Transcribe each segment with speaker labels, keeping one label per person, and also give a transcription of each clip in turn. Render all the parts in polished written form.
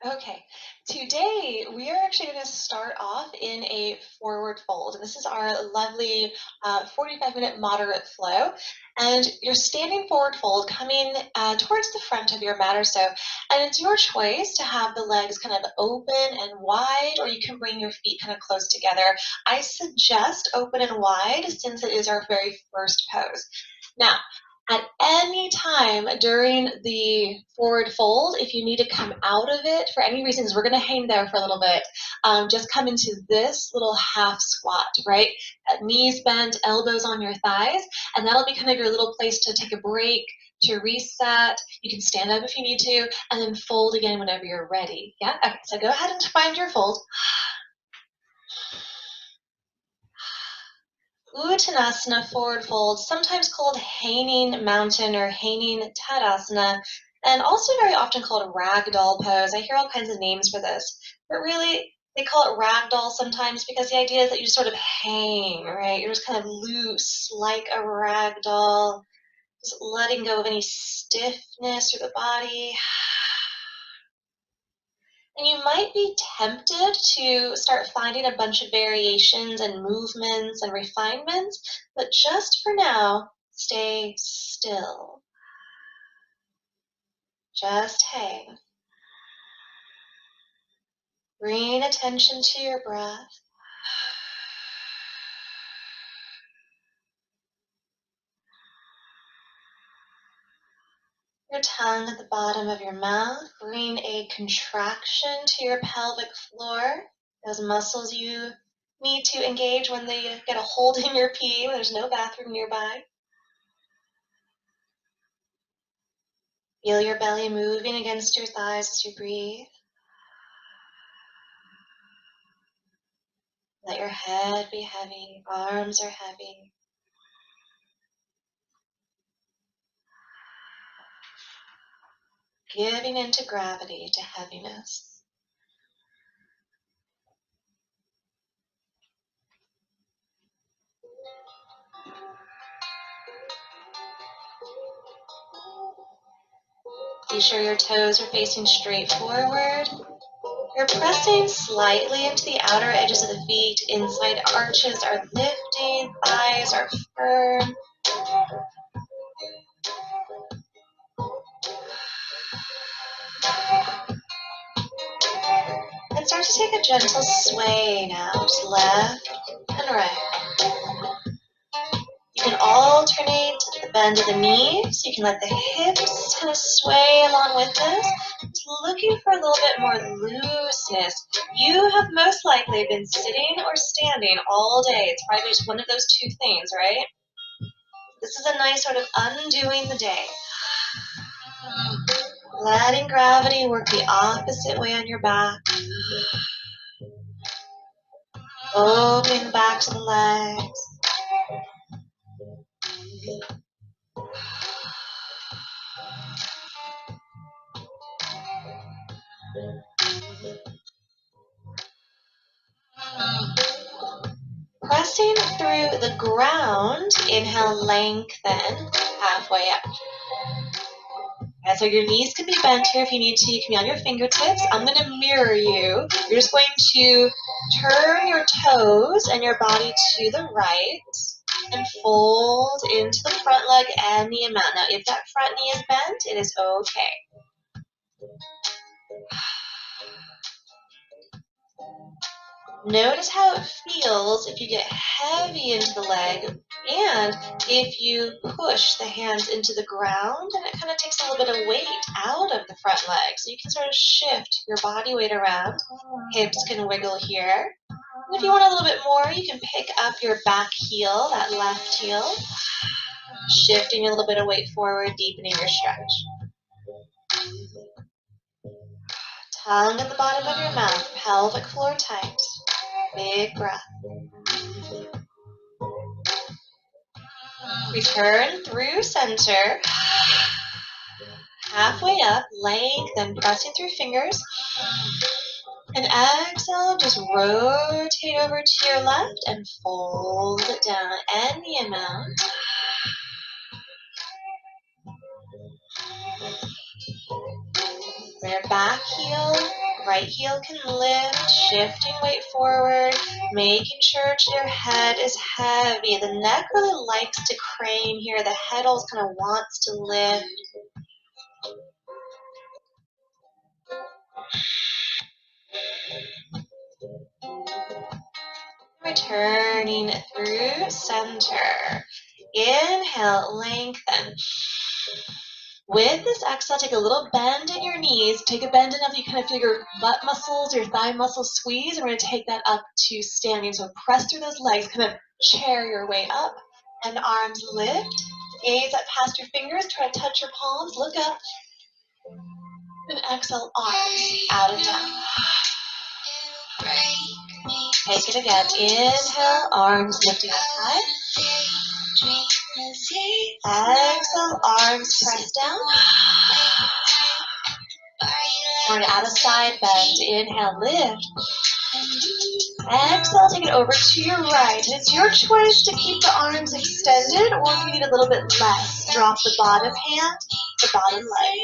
Speaker 1: Okay, today we are actually going to start off in a forward fold. And this is our lovely 45-minute moderate flow. And you're standing forward fold coming towards the front of your mat or so. And it's your choice to have the legs kind of open and wide, or you can bring your feet kind of close together. I suggest open and wide since it is our very first pose. Now, at any time during the forward fold, if you need to come out of it for any reasons, we're going to hang there for a little bit. Just come into this little half squat, right? Knees bent, elbows on your thighs, and that'll be kind of your little place to take a break, to reset. You can stand up if you need to, and then fold again whenever you're ready. Yeah? Okay, so go ahead and find your fold. Uttanasana, forward fold, sometimes called hanging mountain or hanging Tadasana, and also very often called ragdoll pose. I hear all kinds of names for this, but really they call it ragdoll sometimes because the idea is that you just sort of hang, right? You're just kind of loose like a ragdoll, just letting go of any stiffness through the body. And you might be tempted to start finding a bunch of variations and movements and refinements, but just for now, stay still. Just hang. Bring attention to your breath. Your tongue at the bottom of your mouth. Bring a contraction to your pelvic floor. Those muscles you need to engage when they get a hold in your pee, when there's no bathroom nearby. Feel your belly moving against your thighs as you breathe. Let your head be heavy, arms are heavy. Giving into gravity, to heaviness. Be sure your toes are facing straight forward. You're pressing slightly into the outer edges of the feet. Inside arches are lifting, thighs are firm. And start to take a gentle sway now, just left and right. You can alternate the bend of the knees. You can let the hips kind of sway along with this. Just looking for a little bit more looseness. You have most likely been sitting or standing all day. It's probably just one of those two things, right? This is a nice sort of undoing the day. Letting gravity work the opposite way on your back. Opening the backs of the legs. Pressing through the ground, inhale, lengthen, halfway up. And so your knees can be bent here if you need to. You can be on your fingertips. I'm going to mirror you. You're just going to turn your toes and your body to the right and fold into the front leg any amount. Now, if that front knee is bent, it is okay. Notice how it feels if you get heavy into the leg and if you push the hands into the ground, and it kind of takes a little bit of weight out of the front leg. So you can sort of shift your body weight around. Hips can wiggle here. And if you want a little bit more, you can pick up your back heel, that left heel, shifting a little bit of weight forward, deepening your stretch. Tongue at the bottom of your mouth, pelvic floor tight. Big breath. Return through center. Halfway up, lengthen, pressing through fingers. And exhale, just rotate over to your left and fold it down any amount. Your back heel right heel can lift, shifting weight forward, making sure your head is heavy. The neck really likes to crane here. The head always kind of wants to lift. Returning through center. Inhale, lengthen. With this exhale, take a little bend in your knees. Take a bend enough you kind of feel your butt muscles, your thigh muscles squeeze, and we're going to take that up to standing. So press through those legs, kind of chair your way up, and arms lift. Gaze up past your fingers, try to touch your palms, look up, and exhale, arms out and down. Take it again. Inhale, arms lifting up high. Exhale, arms press down. We're going to add a side bend. Inhale, lift. Exhale, take it over to your right. And it's your choice to keep the arms extended, or if you need a little bit less, drop the bottom hand, the bottom leg.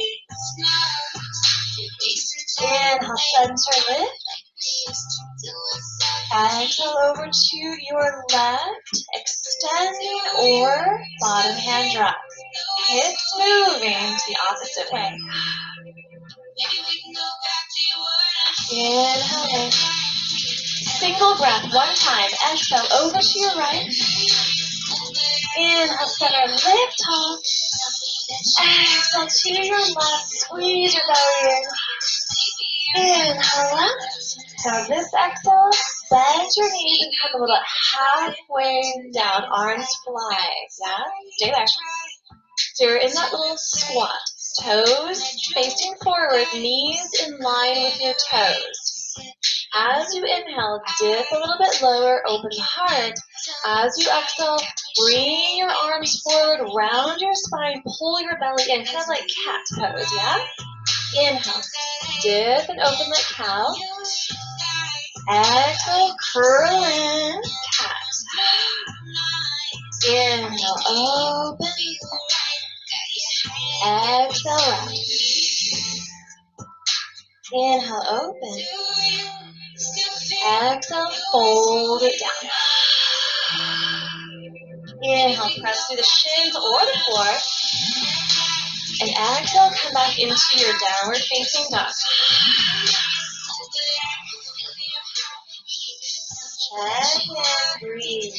Speaker 1: Inhale, center lift. Exhale over to your left, extending or bottom hand drop. Hips moving to the opposite way. Inhale, single breath, one time. Exhale over to your right. Inhale, center, lift off. Exhale to your left, squeeze your belly in. Inhale up. Now this exhale, bend your knees and come a little halfway down. Arms fly. Yeah? Stay there. So you're in that little squat. Toes facing forward, knees in line with your toes. As you inhale, dip a little bit lower, open the heart. As you exhale, bring your arms forward, round your spine, pull your belly in, kind of like cat pose, yeah? Inhale, dip and open like cow. Exhale, curl in, cat. Inhale, open. Exhale, round. Inhale, open. Exhale, fold it down. Inhale, press through the shins or the floor. And exhale, come back into your downward facing dog. Check and breathe.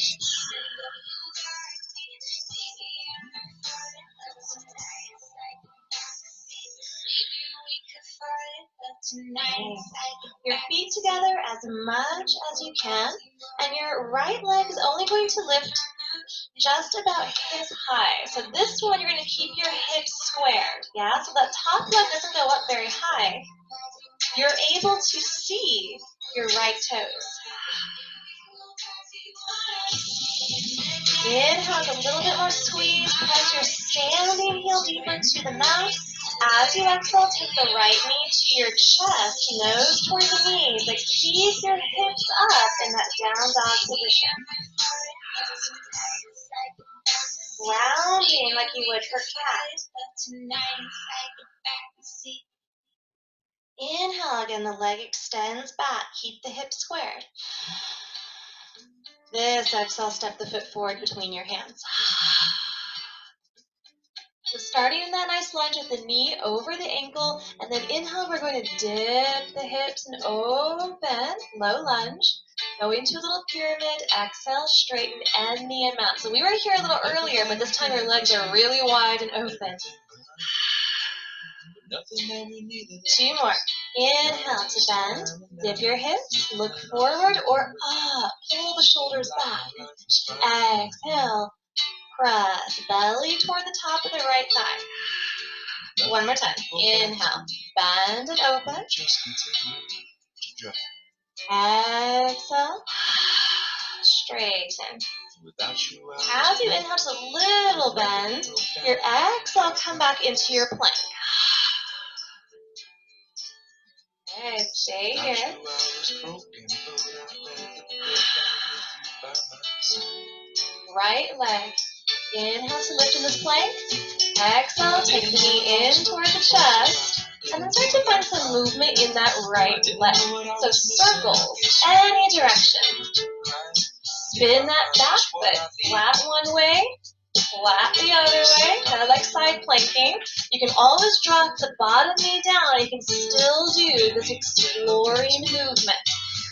Speaker 1: Nice. Your feet together as much as you can, and your right leg is only going to lift just about hip high. So this one, you're going to keep your hips squared, yeah? So that top leg doesn't go up very high. You're able to see your right toes. Inhale, a little bit more squeeze. Press your standing heel deeper to the mat. As you exhale, take the right knee to your chest, nose towards the knee, but keep your hips up in that down dog position. Rounding like you would for cat. Inhale, again, the leg extends back. Keep the hips squared. This exhale, step the foot forward between your hands. So starting in that nice lunge with the knee over the ankle, and then inhale, we're going to dip the hips and open, low lunge. Go into a little pyramid, exhale, straighten, and knee and mount. So we were here a little earlier, but this time your legs are really wide and open. 2 more. Inhale to bend, dip your hips, look forward or up, pull the shoulders back. Exhale, press belly toward the top of the right thigh. 1 more time. Inhale, bend and open. Exhale, straighten. As you inhale, just a little bend. Your exhale, come back into your plank. Okay, stay here. Right leg. Inhale to lift in this plank. Exhale, take the knee in toward the chest. And then start to find some movement in that right leg. So circles, any direction. Spin that back foot, flat one way, flat the other way, kind of like side planking. You can always drop the bottom knee down. You can still do this exploring movement.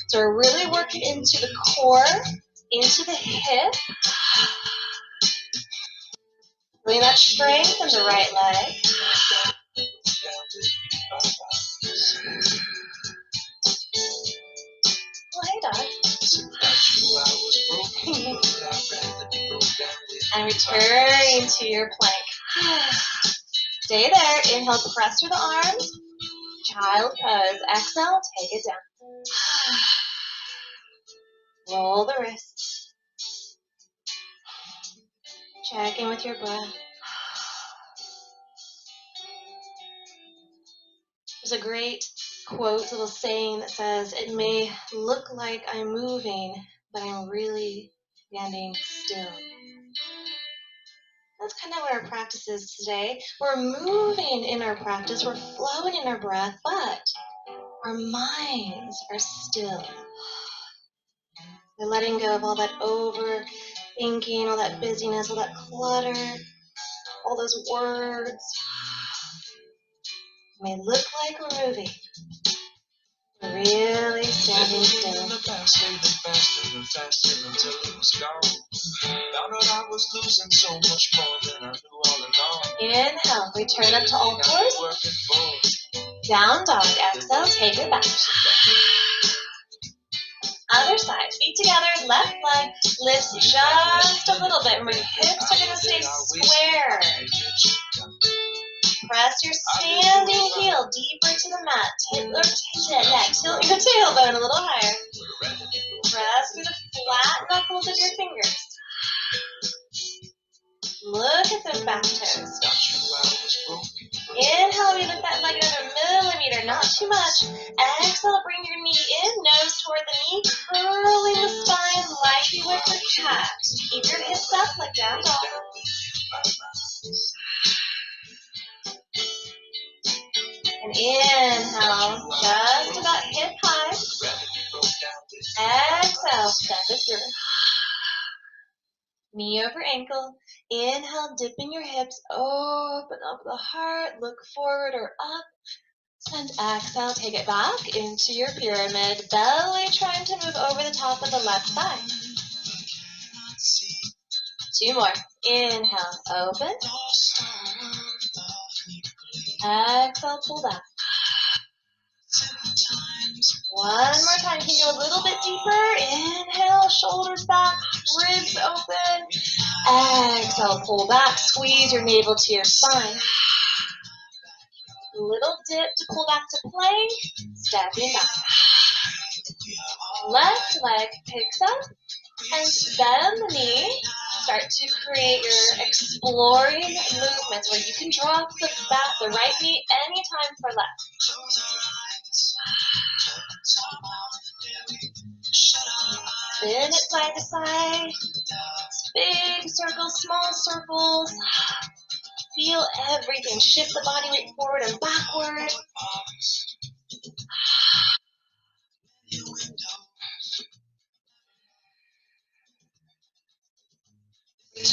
Speaker 1: So we're really working into the core, into the hip. Feeling that strength in the right leg. Well, hey, dog. And returning to your plank. Stay there. Inhale, press through the arms. Child pose. Exhale, take it down. Roll the wrists. Check in with your breath. There's a great quote, little saying that says, "It may look like I'm moving, but I'm really standing still." That's kind of what our practice is today. We're moving in our practice, we're flowing in our breath, but our minds are still. We're letting go of all that overthinking, all that busyness, all that clutter, all those words. It may look like we're moving. We're really standing still. Inhale, return up to all fours. Down dog, exhale, take it back. Other side, feet together, left leg lifts just a little bit. Remember, hips are gonna stay square. Press your standing heel deeper to the mat. Tilt your tailbone a little higher. Press through the flat knuckles of your fingers. Look at those back toes. Inhale, we lift that leg another millimeter, not too much. Exhale, bring your knee in, nose toward the knee, curling the spine like you would for cat. Keep your hips up like down dog. And inhale, just about hip high. Exhale, step it through. Knee over ankle. Inhale, dipping your hips, open up the heart, look forward or up. And exhale, take it back into your pyramid. Belly trying to move over the top of the left thigh. 2 more. Inhale, open. Exhale, pull back. 1 more time. Can you go a little bit deeper? Inhale, shoulders back, ribs open. Exhale, pull back. Squeeze your navel to your spine. Little dip to pull back to plank. Stepping back. Left leg picks up and bend the knee. Start to create your exploring movements where you can drop the right knee anytime for left. Spin it side to side. Big circles, small circles. Feel everything. Shift the body weight forward and backward.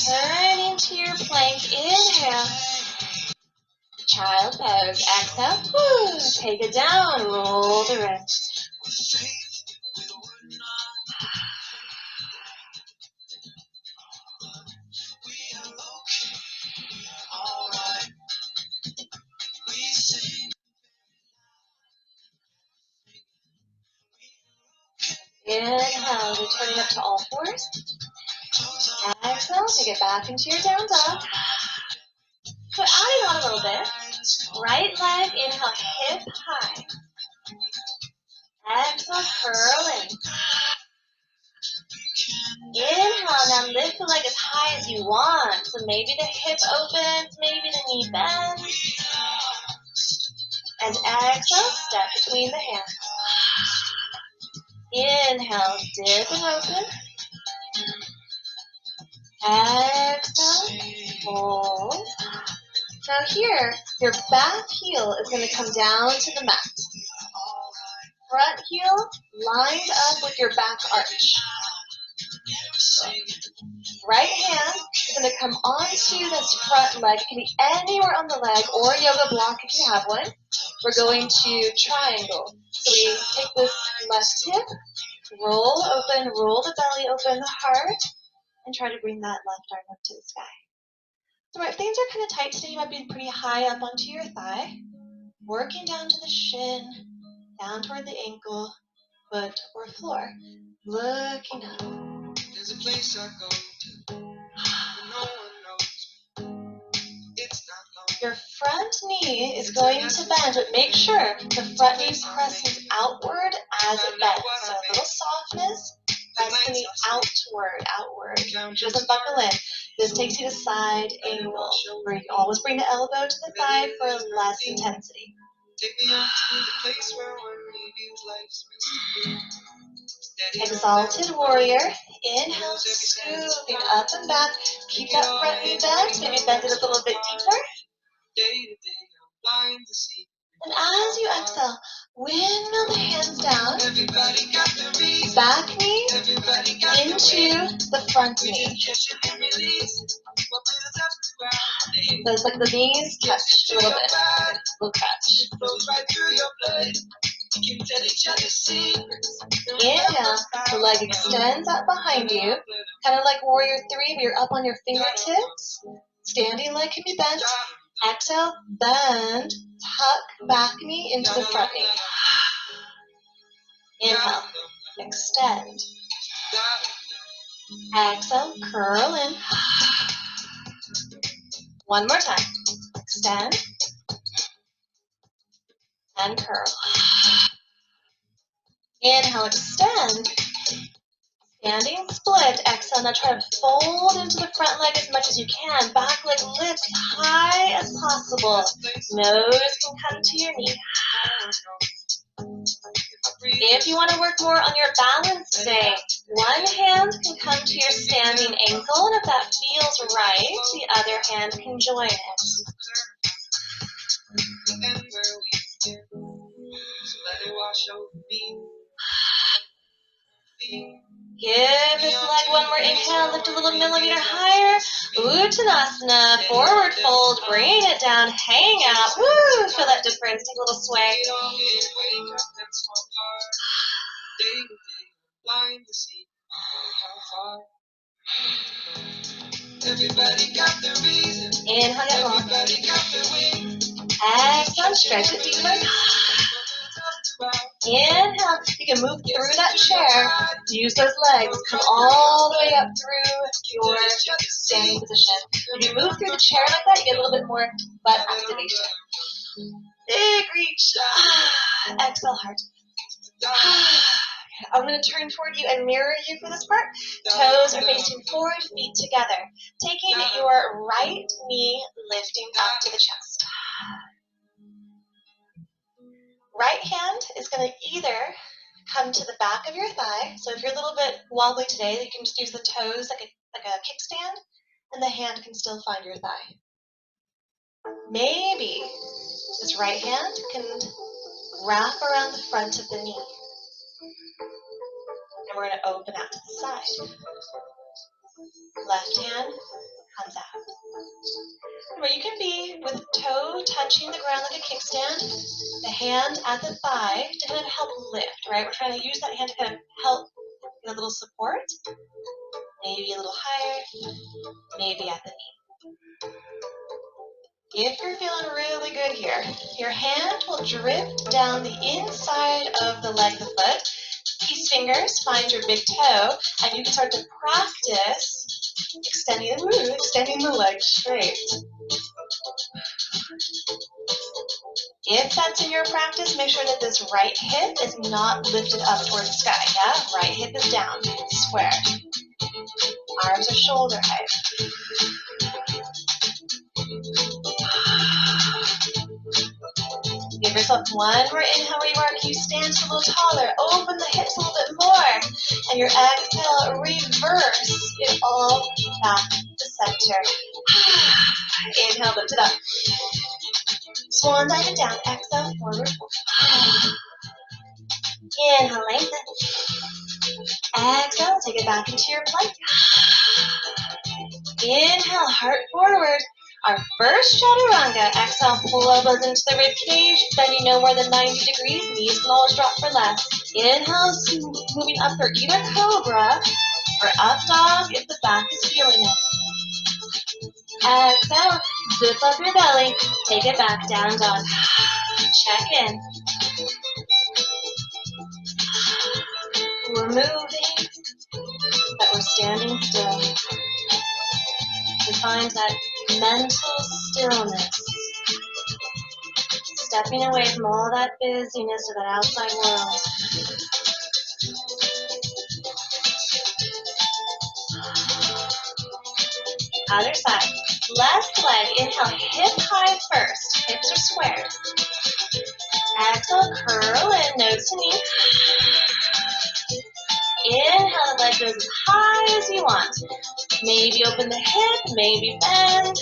Speaker 1: Turning to your plank. Inhale. Child pose. Exhale. Woo. Take it down. Roll the wrist. Inhale, returning up to all fours. Exhale, take it back into your down dog. So adding on a little bit. Right leg, inhale, hip high. Exhale, curl in. Inhale, now lift the leg as high as you want. So maybe the hip opens, maybe the knee bends. And exhale, step between the hands. Inhale, dip and open. Exhale, hold. Now here, your back heel is going to come down to the mat. Front heel lined up with your back arch. Right hand is going to come onto this front leg. It can be anywhere on the leg or yoga block if you have one. We're going to triangle. So we take this left hip, roll open, roll the belly open, the heart, and try to bring that left arm up to the sky. So if things are kind of tight today, you might be pretty high up onto your thigh, working down to the shin, down toward the ankle, foot, or floor. Looking up. There's a place I go to, no one knows. It's not long. Your front knee is going to bend, but make sure the front knee presses outward as it bends. So a little softness, press the knee outward. It doesn't buckle in. This takes you to side angle, where you can always bring the elbow to the thigh for less intensity. Take me out to the place where one reveals life's mystery. Exalted warrior. Inhale, scooping up and back. Keep that front knee bent. Maybe bend it a little bit deeper. And as you exhale, windmill the hands down. Back knee into the front knee. So it's like the knees touch a little bit. We'll touch. Inhale, the leg extends up behind you, kind of like warrior three, but you're up on your fingertips. Standing leg can be bent. Exhale, bend, tuck back knee into the front knee. Inhale, extend. Exhale, curl in. One more time. Extend and curl. Inhale, extend. Standing split. Exhale. Now try to fold into the front leg as much as you can. Back leg lift high as possible. Nose can come to your knee. If you want to work more on your balance today, one hand can come to your standing ankle, and if that feels right, the other hand can join it. Give this leg one more inhale, lift a little millimeter higher. Uttanasana, forward fold, bring it down, hang out. Woo, feel that difference, take a little sway. Inhale, get long. Exhale, stretch it deeper. Inhale, you can move through that chair. Use those legs. Come all the way up through your standing position. If you move through the chair like that, you get a little bit more butt activation. Big reach. Exhale, heart. I'm going to turn toward you and mirror you for this part. Toes are facing forward, feet together. Taking your right knee, lifting up to the chest. Right hand is going to either come to the back of your thigh. So if you're a little bit wobbly today, you can just use the toes like a kickstand, and the hand can still find your thigh. Maybe this right hand can wrap around the front of the knee. And we're going to open out to the side. Left hand comes out. Where you can be with toe touching the ground like a kickstand, the hand at the thigh to kind of help lift, right? We're trying to use that hand to kind of help get a little support. Maybe a little higher, maybe at the knee. If you're feeling really good here, your hand will drift down the inside of the leg, the foot. These fingers find your big toe, and you can start to practice extending the leg straight. If that's in your practice, make sure that this right hip is not lifted up towards the sky. Yeah, right hip is down, square. Arms are shoulder height. Give yourself one more inhale where you are. Can you stand just a little taller? Open the hips a little bit more. And your exhale, reverse it all back to center. Inhale, lift it up. Swan dive it down. Exhale, forward fold. Inhale, lengthen. Exhale, take it back into your plank. Inhale, heart forward. Our first chaturanga. Exhale, pull elbows into the rib cage, bending no more than 90 degrees. Knees can always drop for less. Inhale, moving up for either cobra or up dog if the back is feeling it. Exhale, zip up your belly. Take it back, down dog. Check in. We're moving, but we're standing still. We find that mental stillness, stepping away from all that busyness of that outside world. Other side. Left leg, inhale, hip high first. Hips are squared. Exhale, curl in, nose to knee. Inhale, the leg goes as high as you want. Maybe open the hip, maybe bend.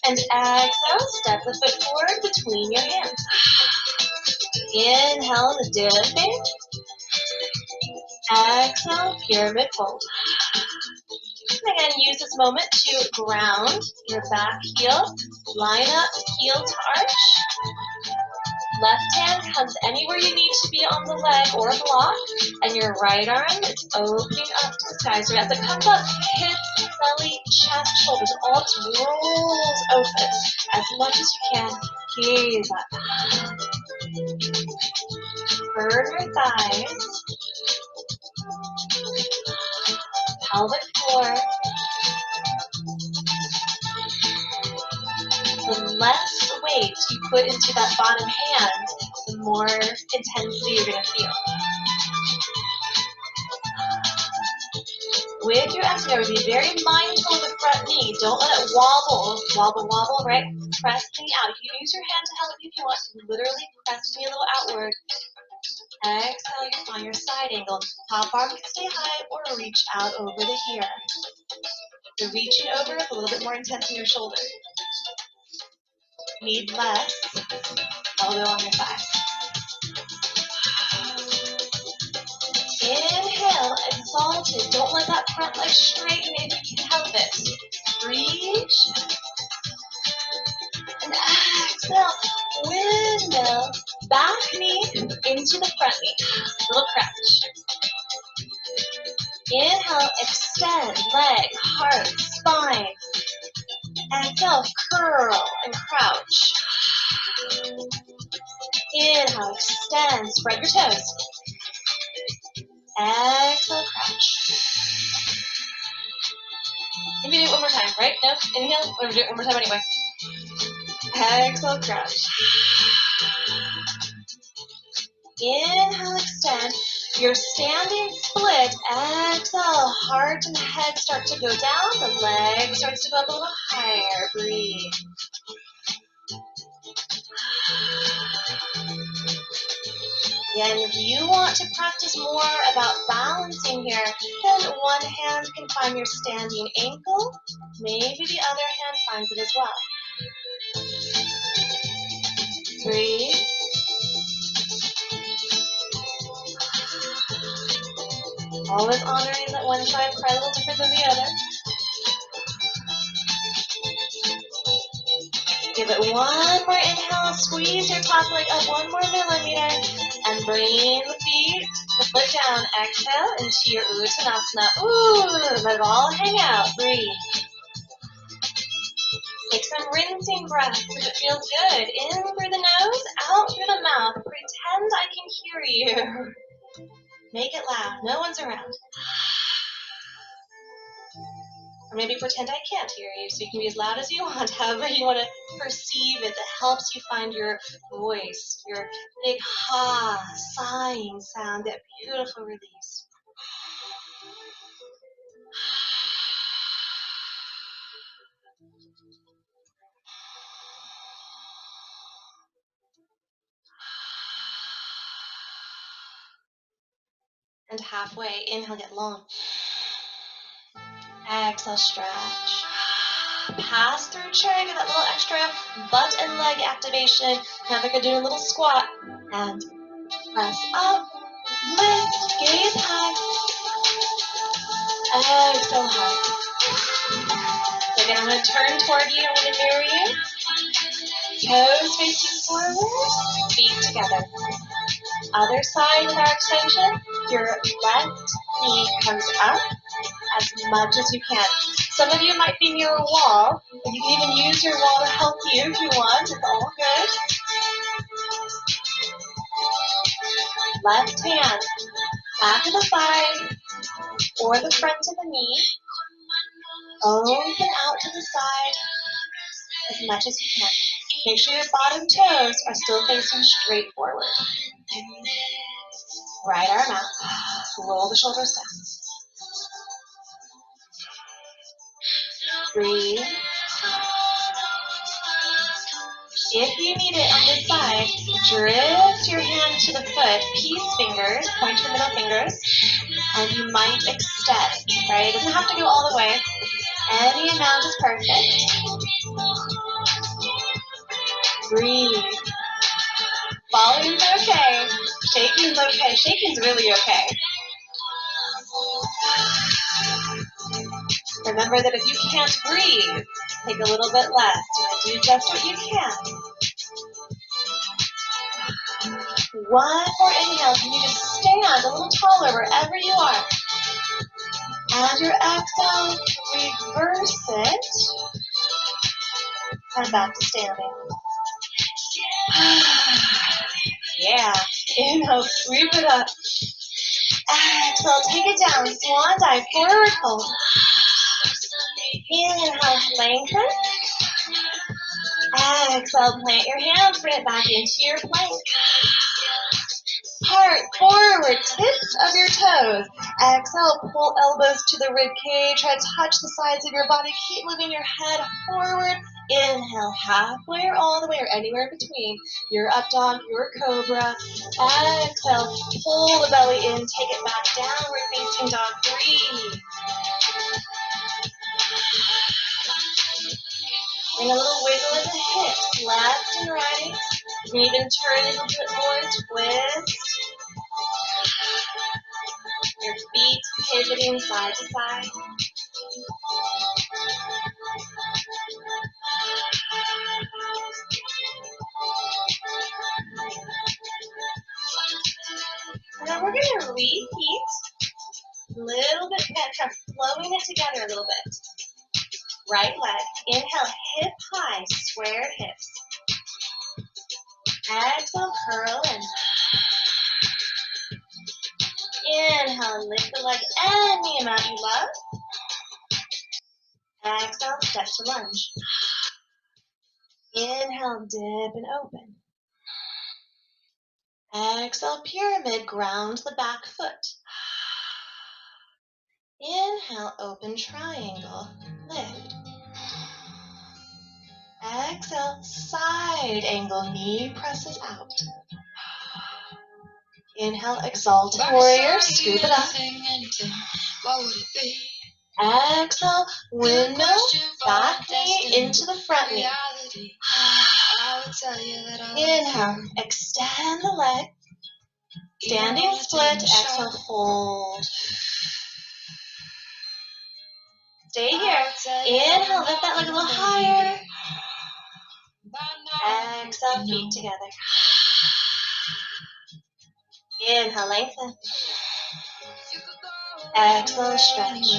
Speaker 1: And exhale, step the foot forward between your hands. Inhale, the dipping. Exhale, pyramid fold. And again, use this moment to ground your back heel. Line up, heel to arch. Left hand comes anywhere you need to be on the leg or block. And your right arm is opening up to the sky. So as it comes up, hips, belly, chest, shoulders, all just rolls open as much as you can. Gaze up. Firm your thighs. Pelvic floor. The less weight you put into that bottom hand, the more intensity you're going to feel. With your exhale, be very mindful of the front knee. Don't let it wobble. Wobble, wobble, right? Press the knee out. You can use your hand to help you if you want to. Literally press the knee a little outward. Exhale, you find your side angle. Top arm can stay high or reach out over the ear. You're reaching over, it's a little bit more intense in your shoulder. Need less. Elbow on your thigh. Inhale, exalted. Don't let that front leg straighten if you can help it. Reach. And exhale, windmill. Back knee into the front knee. Little crouch. Inhale, extend, leg, heart, spine. Exhale, curl and crouch. Inhale, extend, spread your toes. Exhale, crouch. Maybe do it one more time, right? No? Inhale, we're gonna do it one more time anyway. Exhale, crouch. Inhale, extend. You're standing split. Exhale, heart and head start to go down. The leg starts to go up a little higher. Breathe. Again, if you want to practice more about balancing here, then one hand can find your standing ankle. Maybe the other hand finds it as well. Breathe. Always honoring that one side is a little different than the other. Give it one more inhale. Squeeze your top leg up 1 more millimeter. And bring the feet, the foot down. Exhale into your Uttanasana. Ooh, let it all hang out. Breathe. Take some rinsing breaths if it feels good. In through the nose, out through the mouth. Pretend I can hear you. Make it loud. No one's around. Or maybe pretend I can't hear you, so you can be as loud as you want, however you want to perceive it. That helps you find your voice, your big ha, sighing sound, that beautiful release. And halfway, inhale, get long. Exhale, stretch. pass through chair, get that little extra butt and leg activation. Now they're gonna do a little squat and press up, lift, gaze high, exhale high. So again, I'm gonna turn toward you, I'm gonna mirror you. Toes facing forward, feet together. Other side with our extension, your left knee comes up as much as you can. Some of you might be near a wall, but you can even use your wall to help you if you want. It's all good. Left hand, back of the thigh or the front of the knee. Open out to the side as much as you can. Make sure your bottom toes are still facing straight forward. Right arm out. Roll the shoulders down. Breathe. If you need it on this side, drift your hand to the foot, peace fingers, point your middle fingers, and you might extend, right? It doesn't have to go all the way. Any amount is perfect. Breathe. Volume's okay. Shaking's okay. Shaking's really okay. Remember that if you can't breathe, take a little bit less. Do just what you can. One more inhale. Can you just stand a little taller wherever you are? And your exhale, reverse it. And back to standing. Yeah. Inhale, sweep it up. Exhale, take it down. Swan dive, forward fold. Inhale, lengthen. Exhale, plant your hands, bring it back into your plank. Part forward, tips of your toes. Exhale, pull elbows to the rib cage. Try to touch the sides of your body. Keep moving your head forward. Inhale, halfway or all the way or anywhere in between. Your up dog, your cobra. Exhale, pull the belly in. Take it back, downward facing dog. Breathe. Bring a little wiggle in the hips, left and right. You can even turn a little bit more, twist. Your feet pivoting side to side. Now we're going to repeat a little bit, kind of flowing it together a little bit. Right leg, inhale, hip high, square hips. Exhale, curl in. Inhale, lift the leg any amount you love. Exhale, step to lunge. Inhale, dip and open. Exhale, pyramid, ground the back foot. Inhale, open triangle, lift. Exhale, side angle, knee presses out. Inhale, exalted warrior, scoop it up. Exhale, windmill, back knee into the front knee. Inhale, extend the leg. Standing split, exhale, fold. Stay here. Inhale, lift that leg a little higher. Exhale, feet together. Inhale, lengthen. Exhale, stretch.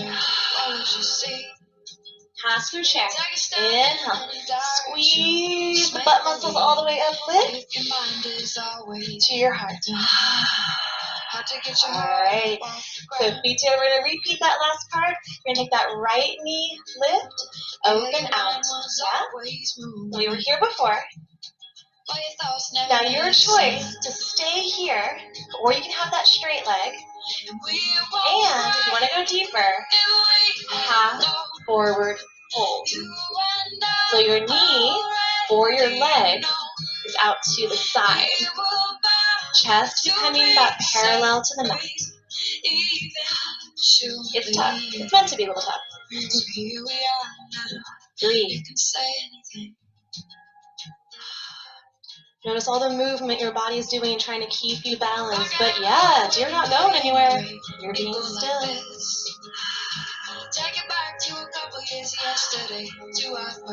Speaker 1: Pass through chair. Inhale. Squeeze the butt muscles all the way up. Lift to your heart. Alright. So feet together. We're going to repeat that last part. You're going to take that right knee, lift, open out. Yeah? We were here before. Now your choice to stay here, or you can have that straight leg. And if you want to go deeper, half forward fold. So your knee or your leg is out to the side. Chest becoming about parallel to the mat. It's tough. It's meant to be a little tough. Breathe. Notice all the movement your body is doing, trying to keep you balanced. But yeah, you're not going anywhere. You're being still.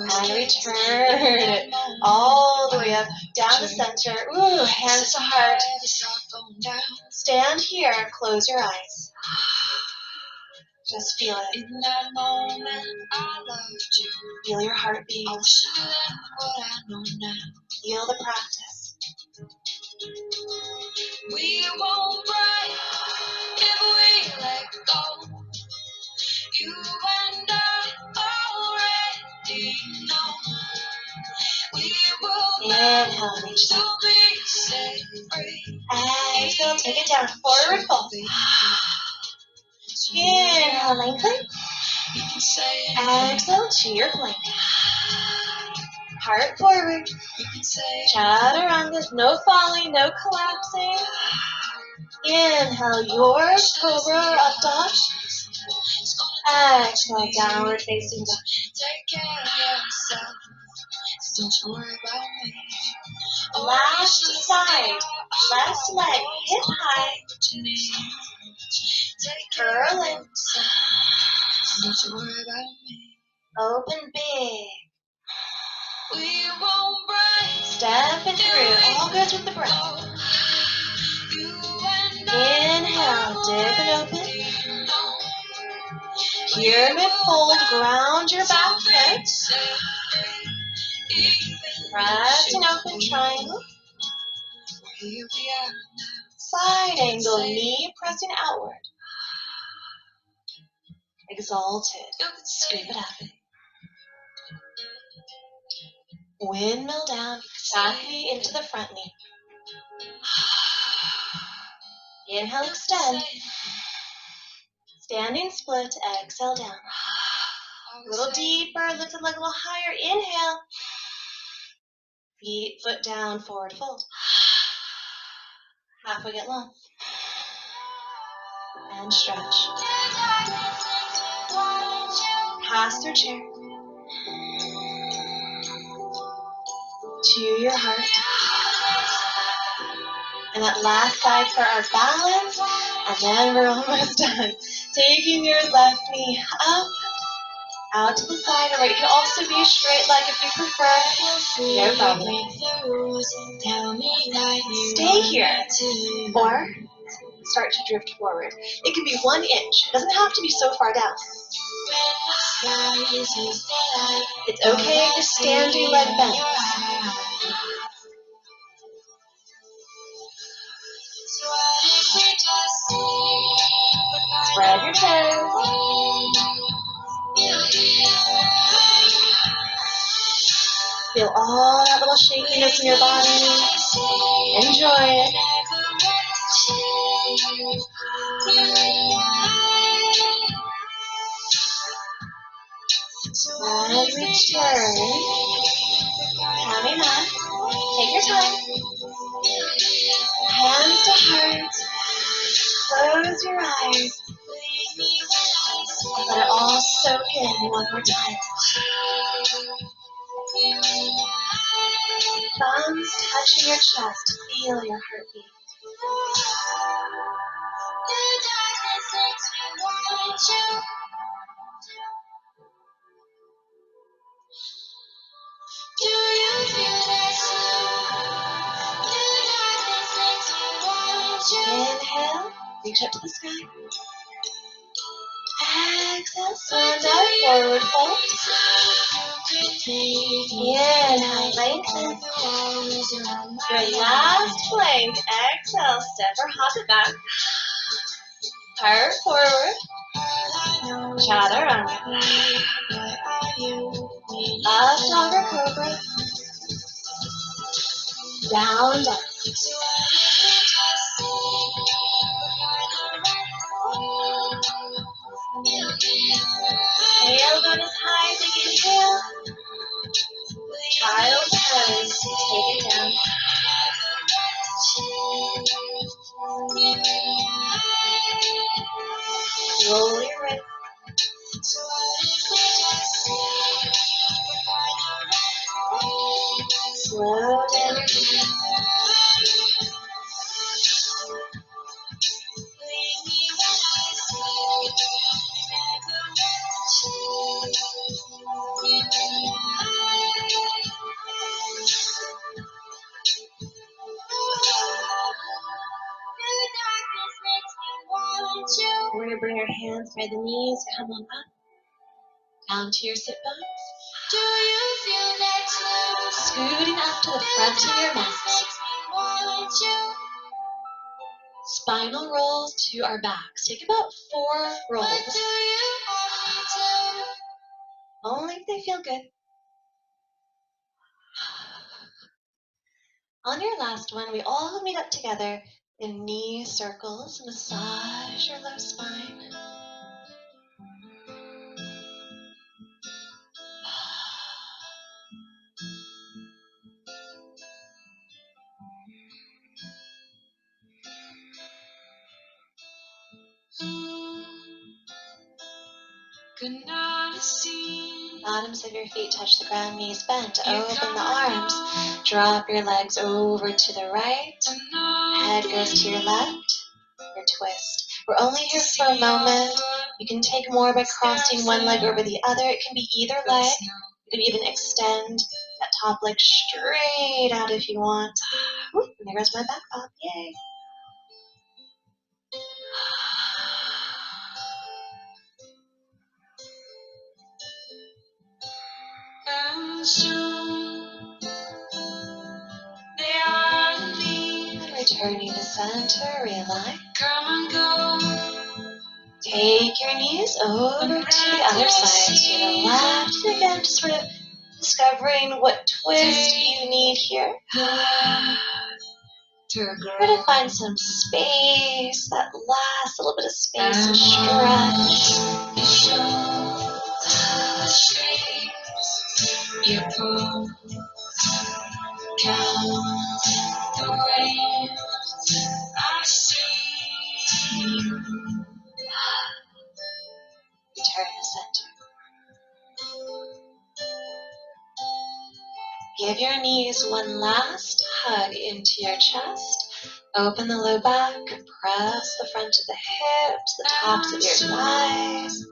Speaker 1: And return all the way up, down the center. Ooh, hands to heart. Stand here, close your eyes. Just feel it. In that moment, I loved you. Feel your heartbeat. Feel the practice. We won't break if we let go. You and I already know. We will inhale, reach down. Exhale, take it down. Forward fold. Inhale, lengthen. Exhale to your plank. Heart forward. Chaturanga. No falling, no collapsing. Inhale, your cobra up dog. Exhale, downward facing dog. Take care of yourself. Don't you worry about me. Last side. Left leg hip high. Curl in. Don't you worry about me. Open big. We won't break. Step it through. All goes with the breath. Inhale, dip and open. Pyramid fold, ground your back foot. Press and open triangle. Side angle, knee pressing outward. Exalted. Scoop it up. Windmill down, back knee into the front knee. Inhale, extend. Standing split, exhale down. A little deeper, lift the leg a little higher. Inhale. Feet, foot down, forward fold. Halfway get long. And stretch. Pass through chair. To your heart. And that last side for our balance. And then we're almost done. Taking your left knee up. Out to the side or right. You can also be a straight leg if you prefer. No problem. Stay here. Or start to drift forward. It can be 1 inch. It doesn't have to be so far down. It's okay to stand your leg bent. Spread your toes. Feel all that little shakiness in your body. Enjoy it. As we turn, coming up, take your time. Hands to heart. Close your eyes. Let it all soak in one more time. Thumbs touching your chest. Feel your heartbeat. Do you feel this? Inhale, reach up to the sky. Exhale, stand up, forward fold. Inhale, lengthen. Your last plank. Exhale, step or hop it back. Heart forward. Chaturanga. Up dog or cobra. Down dog. Tailbone is high as you inhale. Child's pose. Take it down. Roll your wrist. to bring our hands by the knees, come on up, down to your sit bones.
Speaker 2: Do you feel that too?
Speaker 1: Scooting up to the front of your mat.
Speaker 2: Makes me want you.
Speaker 1: Spinal rolls to our backs. Take about 4
Speaker 2: What do
Speaker 1: rolls,
Speaker 2: you want me to?
Speaker 1: only if they feel good. On your last one, we all meet up together in knee circles. Massage your low spine.
Speaker 2: Could not have seen.
Speaker 1: Bottoms of your feet touch the ground, knees bent. Open the arms. Drop your legs over to the right. Head goes to your left. Your twist. We're only here for a moment. You can take more by crossing one leg over the other. It can be either leg. You can even extend that top leg straight out if you want. Whoop, and there goes my back pop. Yay.
Speaker 2: And soon they are leaving.
Speaker 1: And returning to center, realign.
Speaker 2: Come and go.
Speaker 1: Take your knees over to the other side, to the left. And again, just sort of discovering what twist you need here.
Speaker 2: To
Speaker 1: Try to find some space, that last little bit of space and stretch.
Speaker 2: the shapes you pull. Count the waves I see.
Speaker 1: Return to center. Give your knees one last hug into your chest. Open the low back. Press the front of the hips, the tops of your thighs.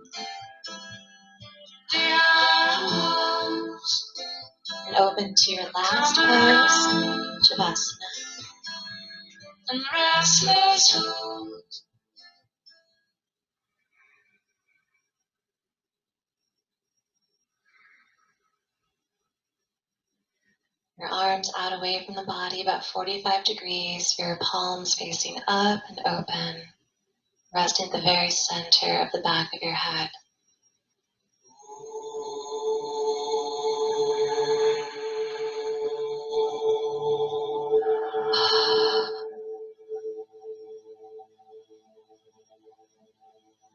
Speaker 2: The arms
Speaker 1: And open to your last pose, Shavasana.
Speaker 2: and restless hold.
Speaker 1: Your arms out away from the body, about 45 degrees. Your palms facing up and open. Resting at the very center of the back of your head.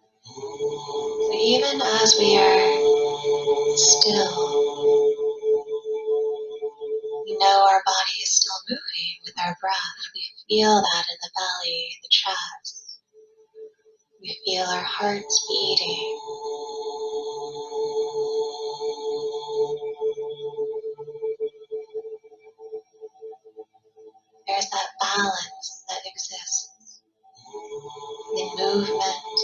Speaker 1: So even as we are still, we know our body is still moving with our breath. We feel that in the belly, the chest. We feel our hearts beating. There's that balance that exists. In movement,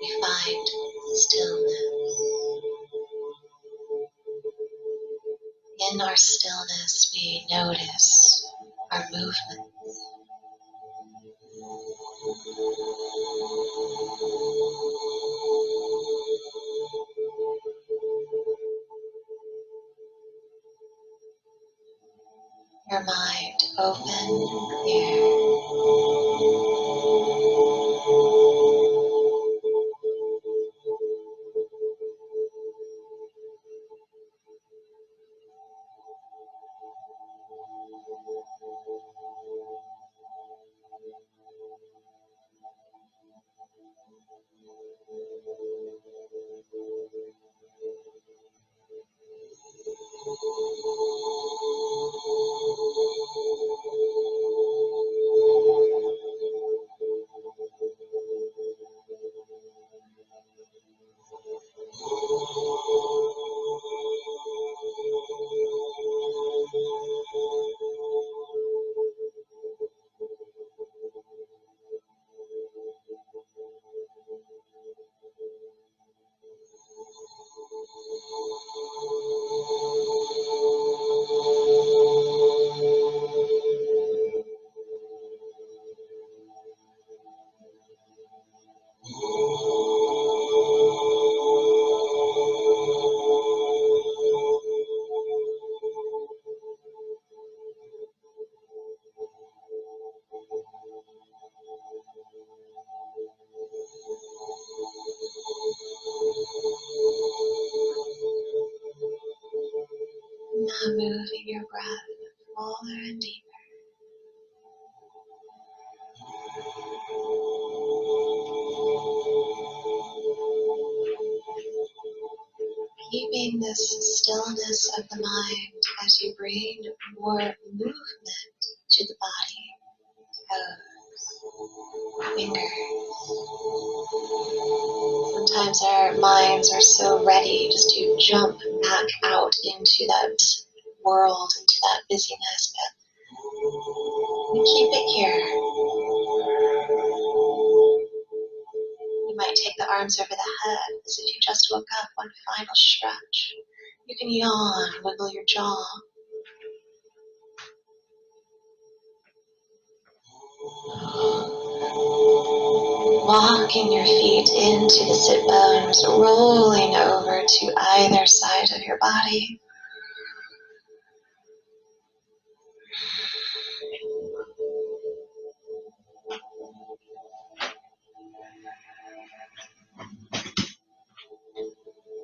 Speaker 1: we find stillness. In our stillness, we notice our movement. Your mind open and clear. breath fuller and deeper. Keeping this stillness of the mind as you bring more movement to the body. Toes, fingers. Sometimes our minds are so ready just to jump back out into that world, into that busyness, but we keep it here. You might take the arms over the head as if you just woke up, one final stretch. You can yawn, wiggle your jaw. Walking your feet into the sit bones, rolling over to either side of your body.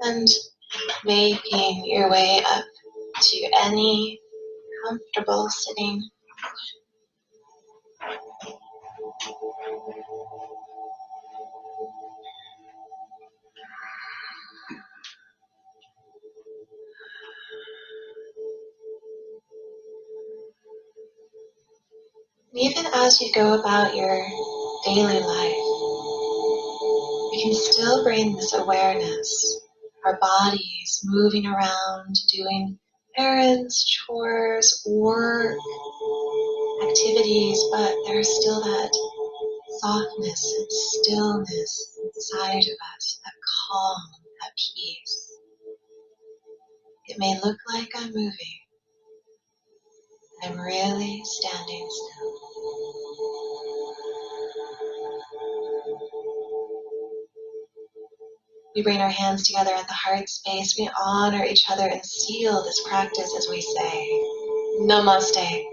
Speaker 1: And making your way up to any comfortable sitting. Even as you go about your daily life, we can still bring this awareness. Our bodies moving around, doing errands, chores, work, activities, but there's still that softness and stillness inside of us, that calm, that peace. It may look like I'm moving. I'm really standing still. We bring our hands together at the heart space. We honor each other and seal this practice as we say, Namaste.